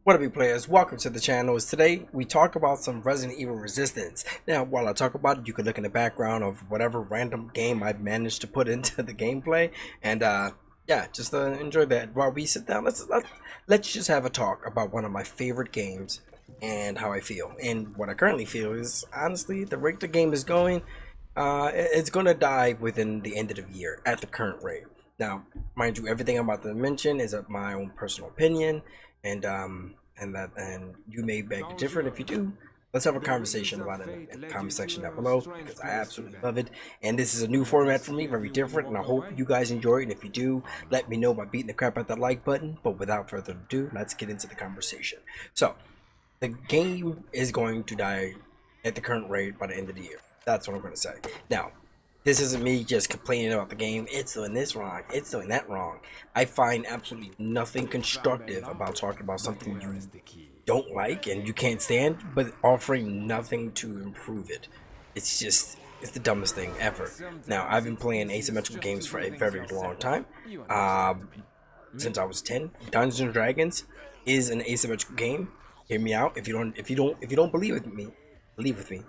What up, you players? Welcome to the channel. Today we talk about some Resident Evil Resistance. Now, while I talk about it, you can look in the background of whatever random game I've managed to put into the gameplay, and yeah, just enjoy that while we sit down. Let's just have a talk about one of my favorite games and how I feel. And what I currently feel is honestly the rate the game is going, it's gonna die within the end of the year at the current rate. Now, mind you, everything I'm about to mention is of my own personal opinion, and you may beg to differ. If you do, let's have a conversation about it in the comment section down below, because I absolutely love it. And this is a new format for me, very different, and I hope you guys enjoy it. And if you do, let me know by beating the crap out that like button. But without further ado, let's get into the conversation. So the game is going to die at the current rate by the end of the year. That's what I'm going to say. Now, this isn't me just complaining about the game. It's doing this wrong. It's doing that wrong. I find absolutely nothing constructive about talking about something you don't like and you can't stand, but offering nothing to improve it. It's the dumbest thing ever. Now, I've been playing asymmetrical games for a very long time. Since I was 10. Dungeons and Dragons is an asymmetrical game. Hear me out. If you don't believe with me,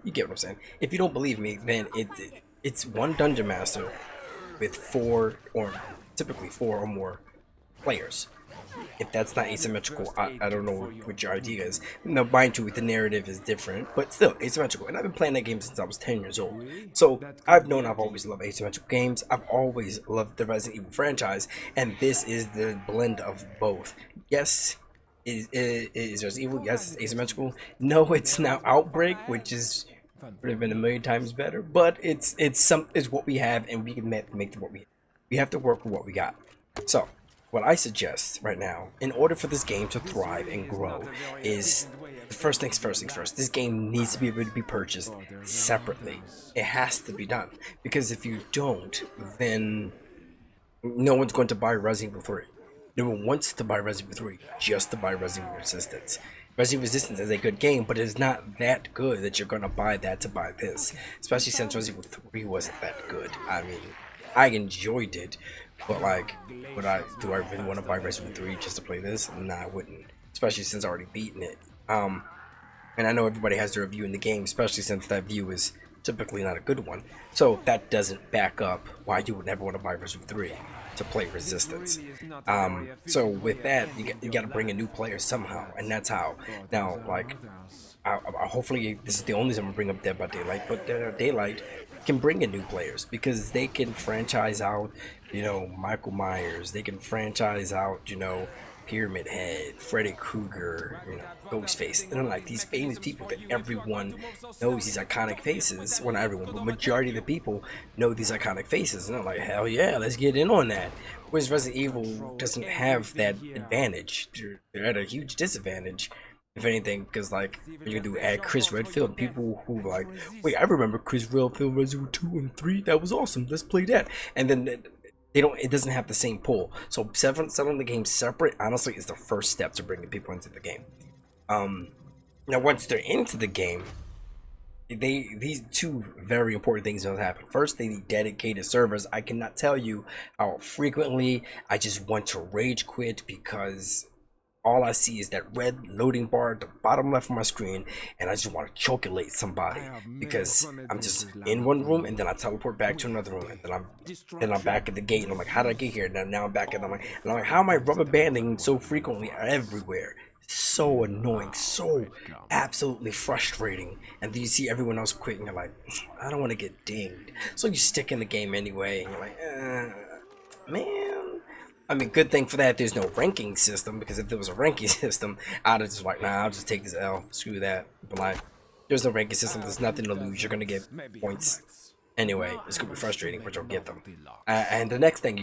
you get what I'm saying. If you don't believe me, then it's one dungeon master with typically four or more players. If that's not asymmetrical, I don't know what your idea is. Now, mind you, the narrative is different, but still asymmetrical. And I've been playing that game since I was 10 years old. So I've always loved asymmetrical games. I've always loved the Resident Evil franchise, and this is the blend of both. Yes, it is Resident Evil. Yes, it's asymmetrical. No, it's now Outbreak, which is would have been a million times better. But it's what we have, and we can make what we have to work with what we got. So what I suggest right now, in order for this game to thrive and grow, is first things first. This game needs to be able to be purchased separately. It has to be done, because if you don't, then no one's going to buy Resident Evil 3. No one wants to buy Resident Evil 3 just to buy Resident Evil Resistance. Resident Evil Resistance is a good game, but it's not that good that you're going to buy that to buy this. Especially since Resident Evil 3 wasn't that good. I mean, I enjoyed it, but like, do I really want to buy Resident Evil 3 just to play this? Nah, I wouldn't. Especially since I already beaten it. And I know everybody has their review in the game, especially since that view is typically not a good one. So that doesn't back up why you would never want to buy Resident Evil 3 to play Resistance. So with that, you got to bring a new player somehow, and that's how. Now, like, hopefully this is the only time I'm bring up Dead by Daylight, but Dead by Daylight can bring in new players because they can franchise out, Michael Myers. They can franchise out, Pyramid Head, Freddy Krueger, Ghostface. They're like these famous people that everyone knows, these iconic faces. Well, not everyone, but majority of the people know these iconic faces. And they're like, hell yeah, let's get in on that. Whereas Resident Evil doesn't have that advantage. They're at a huge disadvantage, if anything, because like you do add Chris Redfield, people who like, wait, I remember Chris Redfield, Resident Evil 2 and 3, that was awesome, let's play that. And then it doesn't have the same pull. So selling the game separate, honestly, is the first step to bringing people into the game. Now once they're into the game, these two very important things will happen. First, they need dedicated servers. I cannot tell you how frequently I just want to rage quit because all I see is that red loading bar at the bottom left of my screen, and I just want to chocolate somebody because I'm just in one room and then I teleport back to another room, and then I'm back at the gate, and I'm like, how did I get here? Now I'm back, and I'm like, how am I rubber banding so frequently everywhere? So annoying, so absolutely frustrating. And then you see everyone else quit, and you're like, I don't want to get dinged. So you stick in the game anyway, and you're like, man. I mean, good thing for that there's no ranking system, because if there was a ranking system, I'd have just like, nah, I'll just take this L, screw that. But like, there's no ranking system, there's nothing to lose, you're gonna get points anyway. It's gonna be frustrating, but you'll get them. And the next thing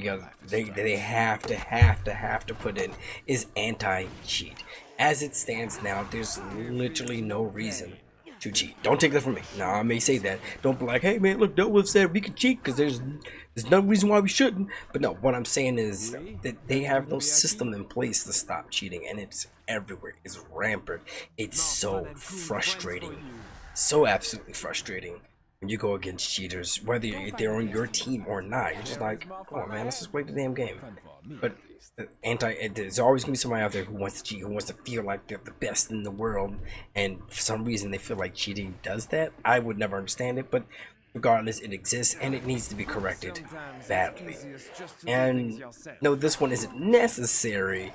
they have to put in is anti-cheat. As it stands now, there's literally no reason to cheat. Don't take that from me. Now, I may say that. Don't be like, hey man, look, no one said we could cheat, because there's no reason why we shouldn't. But no, what I'm saying is that they have no system in place to stop cheating, and it's everywhere. It's rampant. It's so frustrating. So absolutely frustrating. when you go against cheaters, whether they're on your team or not. You're just like, come on, man, let's just play the damn game. But there's always gonna be somebody out there who wants to cheat, who wants to feel like they're the best in the world, and for some reason they feel like cheating does that. I would never understand it, but regardless, it exists and it needs to be corrected badly. And no, this one isn't necessary.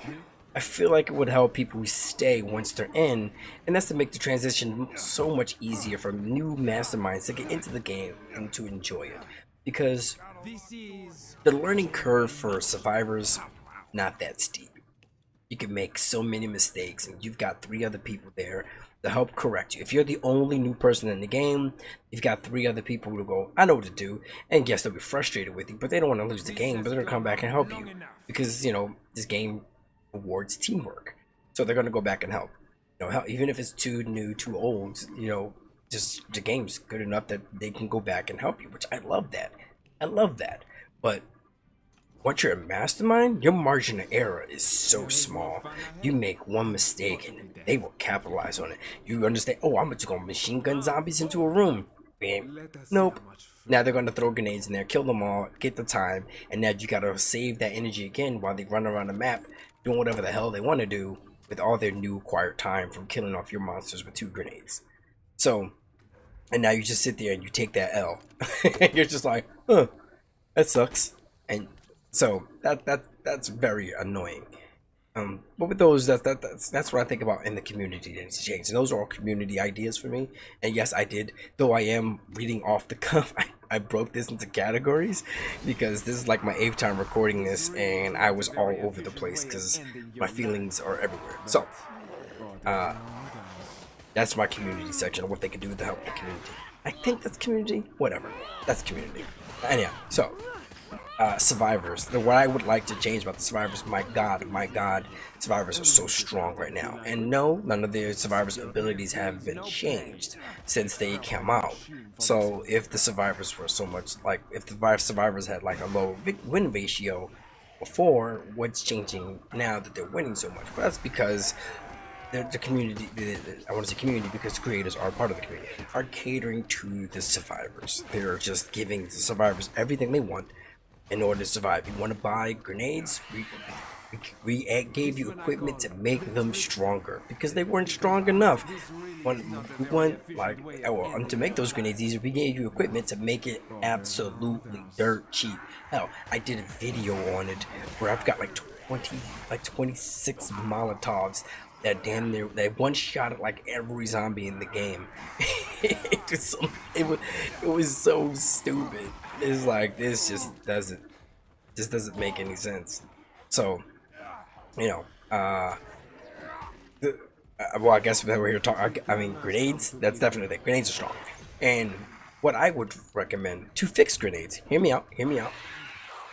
I feel like it would help people who stay once they're in, and that's to make the transition so much easier for new masterminds to get into the game and to enjoy it. Because the learning curve for survivors, not that steep. You can make so many mistakes, and you've got 3 other people there to help correct you. If you're the only new person in the game, you've got 3 other people who go, I know what to do, and yes, they'll be frustrated with you, but they don't want to lose the game, but they're gonna come back and help you because this game rewards teamwork, so they're gonna go back and help. Even if it's too new, too old, just the game's good enough that they can go back and help you, which I love that. I love that. But once you're a mastermind, your margin of error is so small. You make one mistake and they will capitalize on it. You understand, oh, I'm just gonna machine gun zombies into a room. Bam. Nope. Now they're gonna throw grenades in there, kill them all, get the time, and now you gotta save that energy again while they run around the map doing whatever the hell they want to do with all their new acquired time from killing off your monsters with 2 grenades. So, and now you just sit there and you take that L. You're just like, huh, that sucks. And so that's very annoying. But with those, that's what I think about in the community that needs to change. And those are all community ideas for me. And yes, I did, though I am reading off the cuff, I broke this into categories because this is like my 8th time recording this, and I was all over the place because my feelings are everywhere. So, that's my community section of what they can do to help the community. I think that's community. Whatever, that's community. Anyhow, so. Survivors. What I would like to change about the survivors, my god, survivors are so strong right now. And no, none of the survivors' abilities have been changed since they came out. So if the survivors were so much like, if the survivors had like a low win ratio before, what's changing now that they're winning so much? Well, that's because the community, I want to say community because creators are part of the community, are catering to the survivors. They're just giving the survivors everything they want in order to survive. You want to buy grenades? We gave you equipment to make them stronger because they weren't strong enough. To make those grenades easier, we gave you equipment to make it absolutely dirt cheap. Hell, I did a video on it where I've got like 26 Molotovs that damn near that one shot at like every zombie in the game. It was so stupid. It's like this just doesn't make any sense. So, well, I guess that we're here talking. I mean, grenades. That's definitely grenades are strong. And what I would recommend to fix grenades. Hear me out. Hear me out.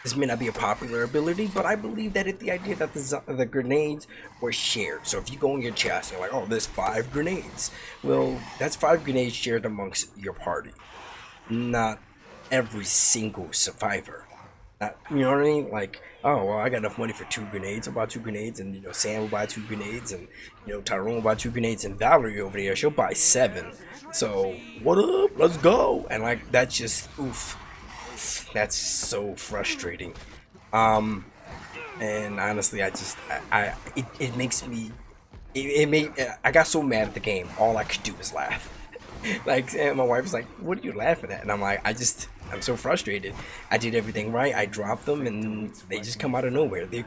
This may not be a popular ability, but I believe that the idea that the grenades were shared. So if you go in your chest and you're like, oh, there's 5 grenades. Well, that's 5 grenades shared amongst your party. Not every single survivor. You know what I mean? Like, oh, well, I got enough money for 2 grenades. I'll buy 2 grenades. And, Sam will buy 2 grenades. And, Tyrone will buy 2 grenades. And Valerie over there, she'll buy 7. So, what up? Let's go. And, like, that's just, oof. That's so frustrating. And honestly, it makes me, I got so mad at the game. All I could do was laugh. Like, and my wife was like, what are you laughing at? And I'm like, I'm so frustrated. I did everything right. I dropped them and they just come out of nowhere. The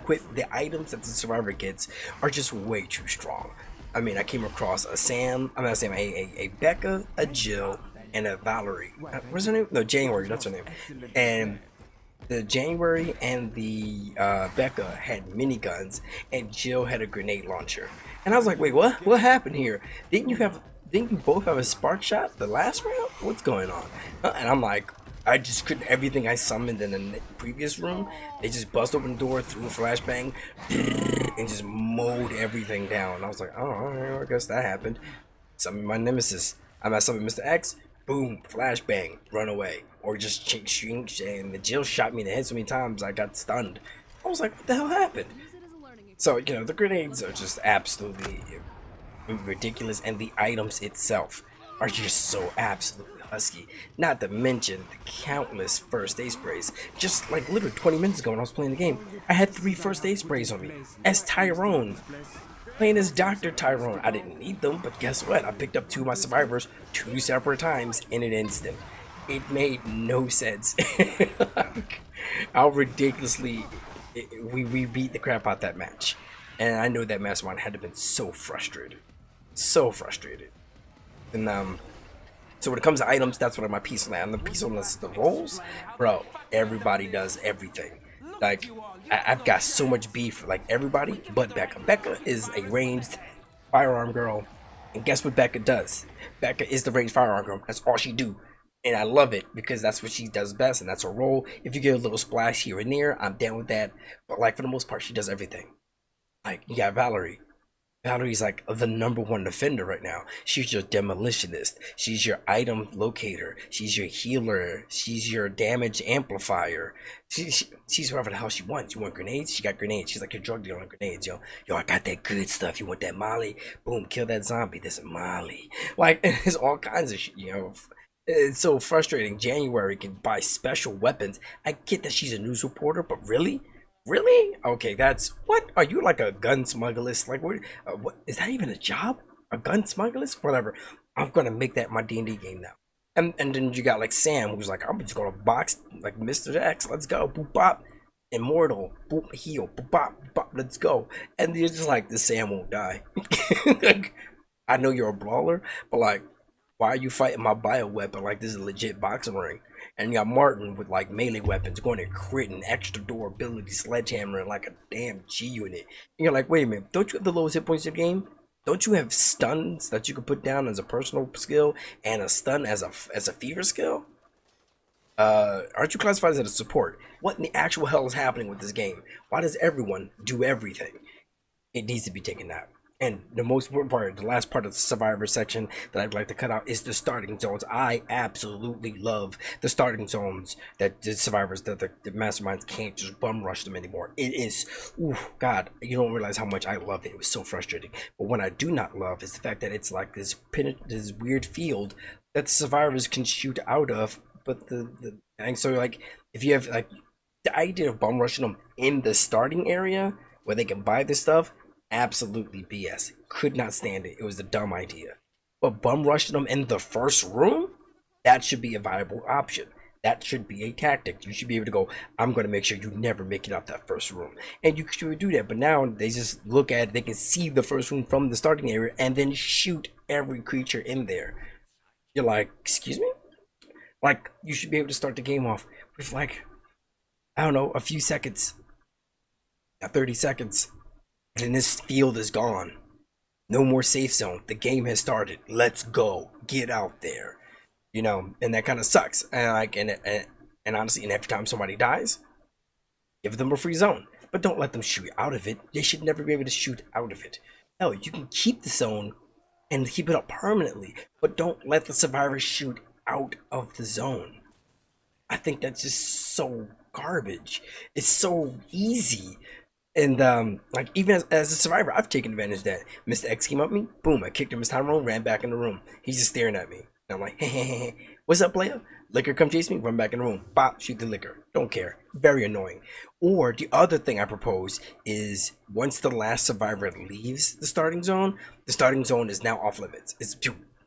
items that the survivor gets are just way too strong. I mean, I came across a Becca, a Jill, and a Valerie. What's her name? No, January, that's her name. And the January and the Becca had miniguns, and Jill had a grenade launcher. And I was like, wait, what? What happened here? Didn't you both have a spark shot the last round? What's going on? And I'm like, I just couldn't. Everything I summoned in the previous room, they just bust open the door, threw a flashbang, and just mowed everything down. And I was like, oh, I guess that happened. Summon my nemesis. I'm at summon Mr. X. Boom, flashbang, run away. Or just shrink, and the Jill shot me in the head so many times I got stunned. I was like, what the hell happened? So, the grenades are just absolutely ridiculous, and the items itself are just so absolutely husky. Not to mention the countless first aid sprays. Just like literally 20 minutes ago when I was playing the game, I had 3 first aid sprays on me as Tyrone. Playing as Dr. Tyrone. I didn't need them, but guess what? I picked up 2 of my survivors 2 separate times in an instant. It made no sense. How ridiculously we beat the crap out that match. And I know that Mastermind had to have been so frustrated. So frustrated. And so when it comes to items, that's what my peacefulness. The peacefulness, the roles, bro. Everybody does everything. Like I've got so much beef, like everybody, but Becca. Becca is a ranged firearm girl, and guess what Becca does? Becca is the ranged firearm girl. That's all she do, and I love it because that's what she does best, and that's her role. If you get a little splash here and there, I'm down with that. But like for the most part, she does everything. Like you got Valerie. Valerie's like the #1 defender right now. She's your demolitionist. She's your item locator. She's your healer. She's your damage amplifier. She's whatever the hell she wants. You want grenades? She got grenades. She's like your drug dealer on grenades, yo. Yo, I got that good stuff. You want that Molly? Boom, kill that zombie. This is Molly. Like, it's all kinds of shit, you know. It's so frustrating. January can buy special weapons. I get that she's a news reporter, but really? Really? Okay, that's what? Are you like a gun smugglerist? Like what is that even a job? A gun smugglerist? Whatever. I'm gonna make that my D&D game now. And then you got like Sam, who's like, I'm just gonna box like Mr. X. Let's go. Boop bop. Immortal. Boop heal. Boop bop. Boop, bop. Let's go. And you're just like, this Sam won't die. Like, I know you're a brawler, but like, why are you fighting my bio weapon like this is a legit boxing ring? And you got Martin with like melee weapons going and critting, extra durability, sledgehammer, like a damn G unit. And you're like, wait a minute, don't you have the lowest hit points in the game? Don't you have stuns that you can put down as a personal skill and a stun as a fever skill? Aren't you classified as a support? What in the actual hell is happening with this game? Why does everyone do everything? It needs to be taken out. And the most important part, the last part of the survivor section that I'd like to cut out is the starting zones. I absolutely love the starting zones that the survivors, that the masterminds can't just bum rush them anymore. It is, ooh, God, you don't realize how much I love it. It was so frustrating. But what I do not love is the fact that it's like this weird field that survivors can shoot out of. But and so like if you have like the idea of bum rushing them in the starting area where they can buy this stuff. Absolutely BS. Could not stand it. It was a dumb idea. But bum rushing them in the first room? That should be a viable option. That should be a tactic. You should be able to go, I'm going to make sure you never make it out that first room. And you should do that. But now they just look at it. They can see the first room from the starting area and then shoot every creature in there. You're like, excuse me? Like, you should be able to start the game off with like, I don't know, a few seconds. 30 seconds. And this field is gone. No more safe zone. The game has started. Let's go. Get out there. You know, and that kind of sucks. And like, and honestly, and every time somebody dies, give them a free zone, but don't let them shoot out of it. They should never be able to shoot out of it. Hell, you can keep the zone and keep it up permanently, but don't let the survivors shoot out of the zone. I think that's just so garbage. It's so easy. And like even as a survivor, I've taken advantage of that. Mr. X came up at me, boom, I kicked him his Tyrone, ran back in the room. He's just staring at me. And I'm like, hey, hey, hey, what's up, player? Liquor come chase me, run back in the room. Bop, shoot the liquor. Don't care. Very annoying. Or the other thing I propose is once the last survivor leaves the starting zone is now off limits.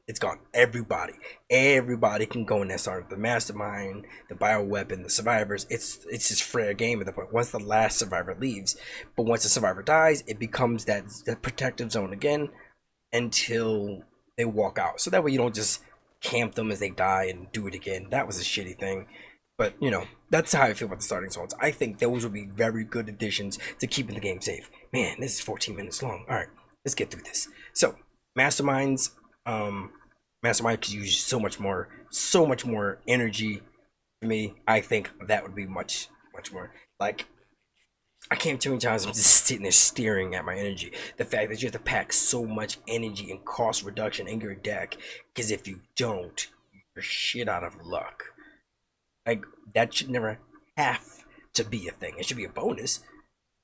It's gone. Everybody can go in that start. The mastermind, the bioweapon, the survivors. It's just fair game at the point. Once the last survivor leaves, but once the survivor dies, it becomes that protective zone again until they walk out. So that way you don't just camp them as they die and do it again. That was a shitty thing. But you know, that's how I feel about the starting zones. I think those would be very good additions to keeping the game safe. Man, this is 14 minutes long. All right, let's get through this. So, masterminds. Mastermind could use so much more energy for me. I think that would be much more like I can't too many times I'm just sitting there staring at my energy. The fact that you have to pack so much energy and cost reduction in your deck, because if you don't, you're shit out of luck. Like that should never have to be a thing. It should be a bonus,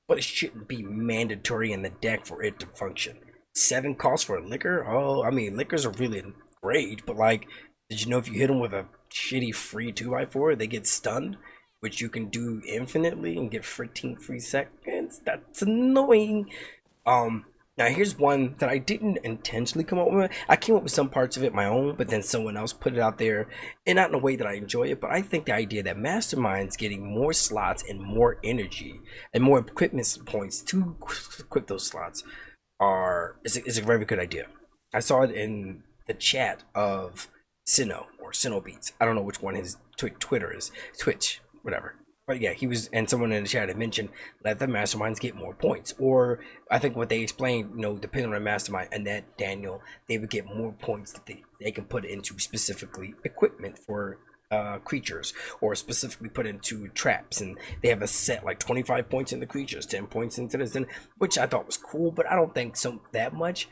but it shouldn't be mandatory in the deck for it to function. 7 costs for a liquor? Oh, I mean, liquors are really great, but like, Did you know if you hit them with a shitty free 2x4, they get stunned, which you can do infinitely and get 15 free seconds? That's annoying. Um, Now here's one that I didn't intentionally come up with. I came up with some parts of it my own, but then someone else put it out there, and not in a way that I enjoy it. But I think the idea that Mastermind's getting more slots and more energy and more equipment points to equip those slots is a very good idea. I saw it in the chat of Sino or Sino Beats. I don't know which one his Twitter is, Twitch, whatever. But yeah, he was, and someone in the chat had mentioned let the masterminds get more points. Or I think what they explained, depending on the mastermind and that Daniel, they would get more points that they can put into specifically equipment for creatures, or specifically put into traps, and they have a set like 25 points in the creatures, 10 points into this, and which I thought was cool, but I don't think so that much.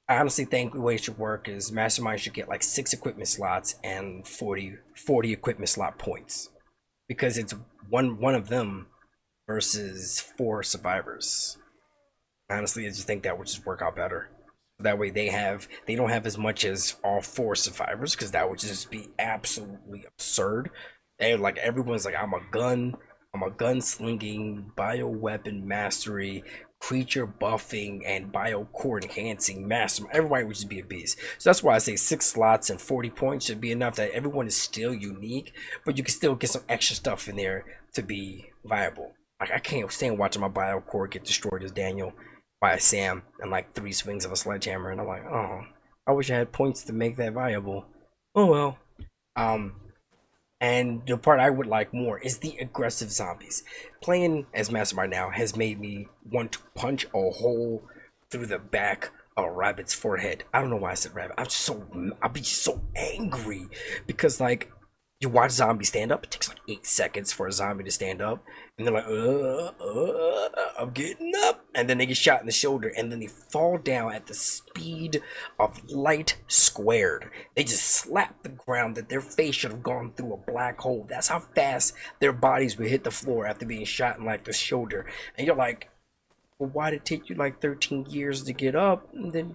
I honestly think the way it should work is Mastermind should get like 6 equipment slots and 40 equipment slot points, because it's one of them versus 4 survivors. Honestly, I just think that would just work out better. That way they don't have as much as all 4 survivors, because that would just be absolutely absurd. They like everyone's like I'm a gunslinging, bioweapon mastery, creature buffing, and biocore enhancing master. Everybody would just be a beast. So that's why I say 6 slots and 40 points should be enough that everyone is still unique, but you can still get some extra stuff in there to be viable. Like I can't stand watching my biocore get destroyed as Daniel by a Sam and like 3 swings of a sledgehammer, and I'm like, oh, I wish I had points to make that viable. Oh well. Um, and the part I would like more is the aggressive zombies. Playing as Mastermind now has made me want to punch a hole through the back of a rabbit's forehead. I don't know why I said rabbit. I'll be so angry because like you watch zombies stand up. It takes like 8 seconds for a zombie to stand up, and they're like, I'm getting up, and then they get shot in the shoulder, and then they fall down at the speed of light squared. They just slap the ground that their face should have gone through a black hole. That's how fast their bodies would hit the floor after being shot in like the shoulder. And you're like, well, why did it take you like 13 years to get up? And then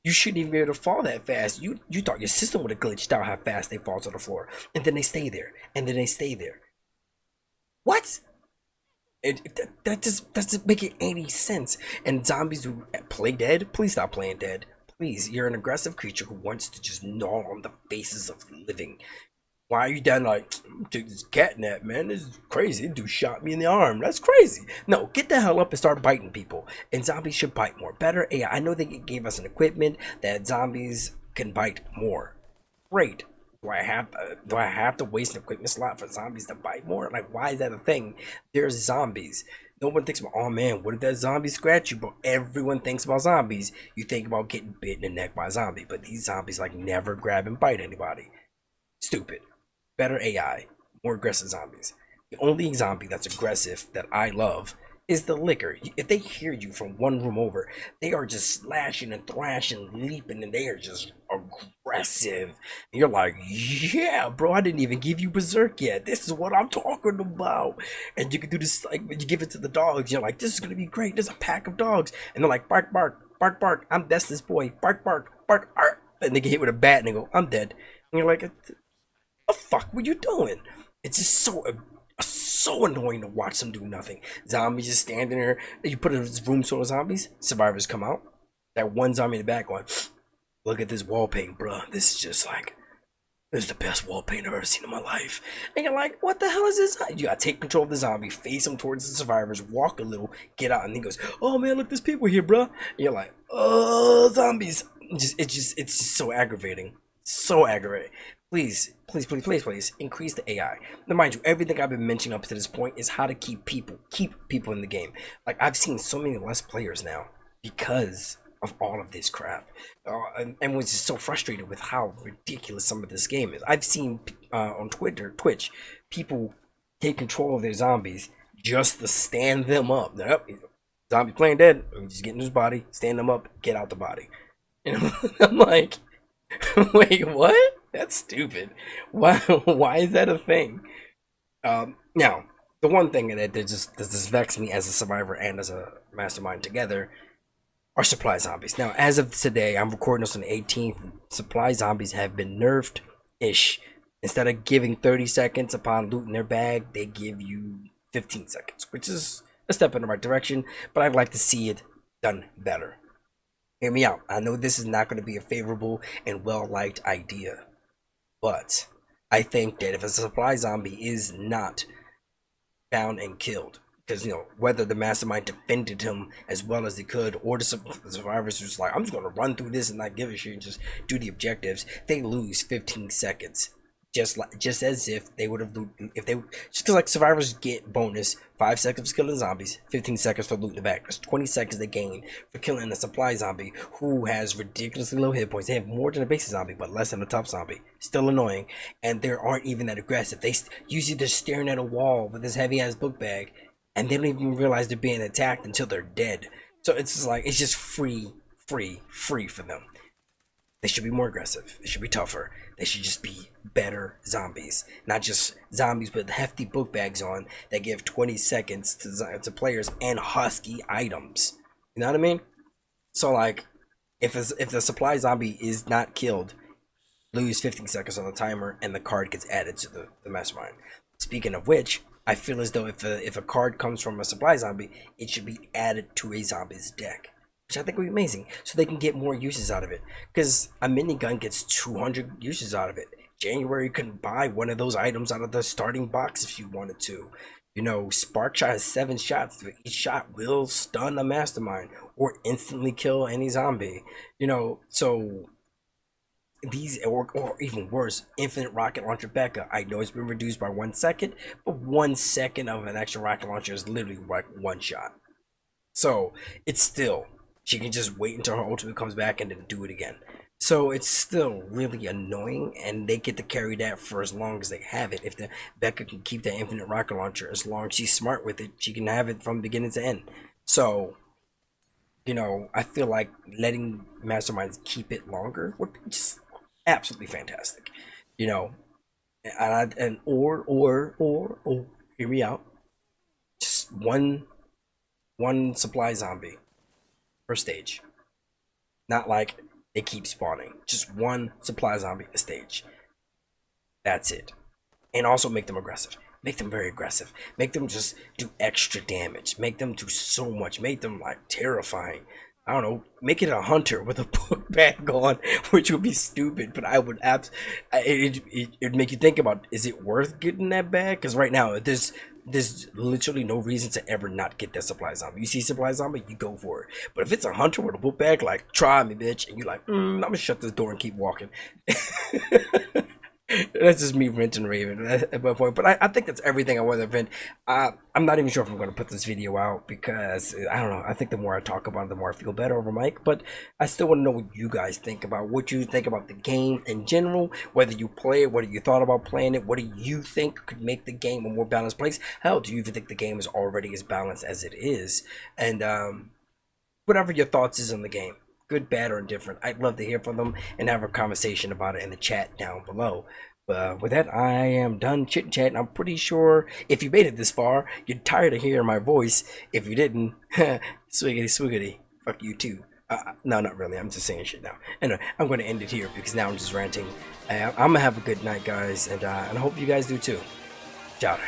you shouldn't even be able to fall that fast. You thought your system would have glitched out how fast they fall to the floor, and then they stay there, and then they stay there. What? That just doesn't make it any sense. And zombies who play dead, please stop playing dead. Please, you're an aggressive creature who wants to just gnaw on the faces of living. Why are you down like, dude, this catnap, man? This is crazy. This dude shot me in the arm. That's crazy. No, get the hell up and start biting people. And zombies should bite more. Better AI. I know they gave us an equipment that zombies can bite more. Great. Do I have to waste an equipment slot for zombies to bite more? Like, why is that a thing? There's zombies. No one thinks about, oh man, what if that zombie scratch you? But everyone thinks about zombies. You think about getting bit in the neck by a zombie, but these zombies like never grab and bite anybody. Stupid. Better AI, more aggressive zombies. The only zombie that's aggressive that I love is the liquor. If they hear you from one room over, they are just slashing and thrashing, leaping, and they are just aggressive. And you're like, yeah, bro, I didn't even give you berserk yet. This is what I'm talking about. And you can do this like when you give it to the dogs. You're like, this is gonna be great. There's a pack of dogs, and they're like, bark, bark, bark, bark. That's this boy. Bark, bark, bark, bark. And they get hit with a bat, and they go, I'm dead. And you're like, the fuck were you doing? It's just so annoying to watch them do nothing. Zombies just standing there. You put a room full of zombies, survivors come out. That one zombie in the back going, look at this wall paint, bro. This is just like, this is the best wall paint I've ever seen in my life. And you're like, what the hell is this? You gotta take control of the zombie, face him towards the survivors, walk a little, get out, and he goes, oh man, look, there's people here, bro. And you're like, oh, zombies. It's just so aggravating. So aggravating. Please, please, please, please, please increase the AI. Now, mind you, everything I've been mentioning up to this point is how to keep people in the game. Like I've seen so many less players now because of all of this crap, and was just so frustrated with how ridiculous some of this game is. I've seen on Twitch, people take control of their zombies just to stand them up. Yep, zombie playing dead. Just get in his body, stand them up, get out the body. And I'm like, wait, what? That's stupid. Why is that a thing? Now, the one thing that just vex me as a survivor and as a mastermind together are supply zombies. Now, as of today, I'm recording this on the 18th. Supply zombies have been nerfed ish. Instead of giving 30 seconds upon looting their bag, they give you 15 seconds, which is a step in the right direction, but I'd like to see it done better. Hear me out. I know this is not going to be a favorable and well-liked idea, but I think that if a supply zombie is not found and killed, because whether the mastermind defended him as well as they could, or the survivors was like, I'm just gonna run through this and not give a shit and just do the objectives, they lose 15 seconds, just as if they would have, if they just because like survivors get bonus 5 seconds for killing zombies, 15 seconds for looting the back. That's 20 seconds they gain for killing a supply zombie who has ridiculously low hit points. They have more than a basic zombie but less than a top zombie. Still annoying, and they aren't even that aggressive. They usually they're staring at a wall with this heavy ass book bag, and they don't even realize they're being attacked until they're dead. So it's just like, it's just free for them. They should be more aggressive. They should be tougher. They should just be better zombies, not just zombies with hefty book bags on that give 20 seconds to players and husky items. You know what I mean? So like, if the supply zombie is not killed, lose 15 seconds on the timer, and the card gets added to the mastermind. Speaking of which, I feel as though if a card comes from a supply zombie, it should be added to a zombie's deck, which I think would be amazing, so they can get more uses out of it. Because a minigun gets 200 uses out of it. January couldn't buy one of those items out of the starting box if you wanted to. Spark Shot has 7 shots. Each shot will stun a mastermind or instantly kill any zombie. So these, or even worse, infinite rocket launcher Becca. I know it's been reduced by 1 second, but 1 second of an extra rocket launcher is literally like 1 shot. So it's still, she can just wait until her ultimate comes back and then do it again. So it's still really annoying, and they get to carry that for as long as they have it. If the Becca can keep that infinite rocket launcher, as long as she's smart with it, she can have it from beginning to end. So I feel like letting masterminds keep it longer would be just absolutely fantastic. And or hear me out. Just one supply zombie per stage. Not like they keep spawning. Just one supply zombie a stage. That's it. And also make them aggressive. Make them very aggressive. Make them just do extra damage. Make them do so much. Make them like terrifying. I don't know. Make it a hunter with a book bag on, which would be stupid. But I would it'd make you think about, is it worth getting that bag? Because right now there's literally no reason to ever not get that supply zombie. You see supply zombie, you go for it. But if it's a hunter with a book bag, like, try me, bitch, and you're like, I'm gonna shut this door and keep walking. That's just me venting raving at my point. But I think that's everything I want to vent. I'm not even sure if I'm going to put this video out, because I don't know. I think the more I talk about it, the more I feel better over mic. But I still want to know what you guys think about, what you think about the game in general, whether you play it, whether you thought about playing it, what do you think could make the game a more balanced place? Hell, do you even think the game is already as balanced as it is? And whatever your thoughts is on the game, good, bad, or indifferent, I'd love to hear from them and have a conversation about it in the chat down below. With that, I am done chit chatting. I'm pretty sure if you made it this far, you're tired of hearing my voice. If you didn't, swiggity swiggity, fuck you too. No, not really. I'm just saying shit now. Anyway, I'm going to end it here because now I'm just ranting. I'm gonna have a good night, guys, and I hope you guys do too. Ciao.